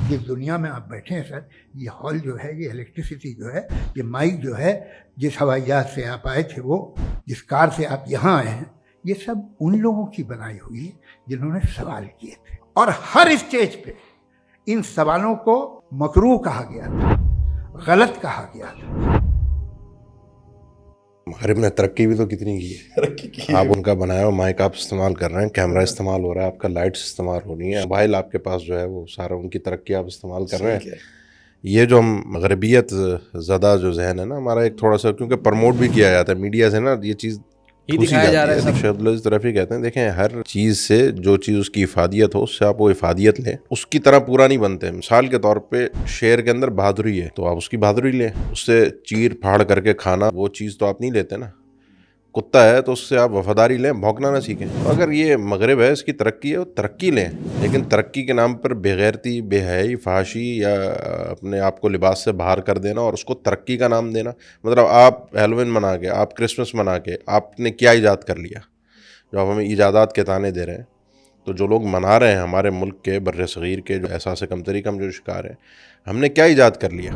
جس دنیا میں آپ بیٹھے ہیں سر، یہ ہال جو ہے، یہ الیکٹریسٹی جو ہے، یہ مائک جو ہے، جس ہوائی جہاز سے آپ آئے تھے، وہ جس کار سے آپ یہاں آئے ہیں، یہ سب ان لوگوں کی بنائی ہوئی ہے جنہوں نے سوال کیے تھے، اور ہر اسٹیج پہ ان سوالوں کو مکروہ کہا گیا تھا، غلط کہا گیا تھا۔ مغرب نے ترقی بھی تو کتنی کی ہے۔ آپ ان کا بنایا ہوا مائک آپ استعمال کر رہے ہیں، کیمرہ استعمال ہو رہا ہے، آپ کا لائٹس استعمال ہو رہی ہیں، موبائل آپ کے پاس جو ہے وہ سارا ان کی ترقی آپ استعمال کر رہے ہیں۔ یہ جو ہم مغربیت زدہ جو ذہن ہے نا ہمارا، ایک تھوڑا سا کیونکہ پروموٹ بھی کیا جاتا ہے میڈیا سے نا، یہ چیز دکھایا جا رہا ہے۔ شیخ عبدالعزیز طرفی کہتے ہیں دیکھیں ہر چیز سے جو چیز اس کی افادیت ہو اس سے آپ وہ افادیت لیں، اس کی طرح پورا نہیں بنتے۔ مثال کے طور پہ شیر کے اندر بہادری ہے تو آپ اس کی بہادری لیں، اس سے چیر پھاڑ کر کے کھانا وہ چیز تو آپ نہیں لیتے نا۔ کتا ہے تو اس سے آپ وفاداری لیں، بھونکنا نہ سیکھیں۔ اگر یہ مغرب ہے، اس کی ترقی ہے، وہ ترقی لیں، لیکن ترقی کے نام پر بے غیرتی، بے حیائی، فحاشی یا اپنے آپ کو لباس سے باہر کر دینا اور اس کو ترقی کا نام دینا۔ مطلب آپ ہیلوئن منا کے، آپ کرسمس منا کے آپ نے کیا ایجاد کر لیا جو آپ ہمیں ایجادات کے تانے دے رہے ہیں؟ تو جو لوگ منا رہے ہیں ہمارے ملک کے بر صغیر کے جو احساس کمتری کا ہم جو شکار ہیں، ہم نے کیا ایجاد کر لیا؟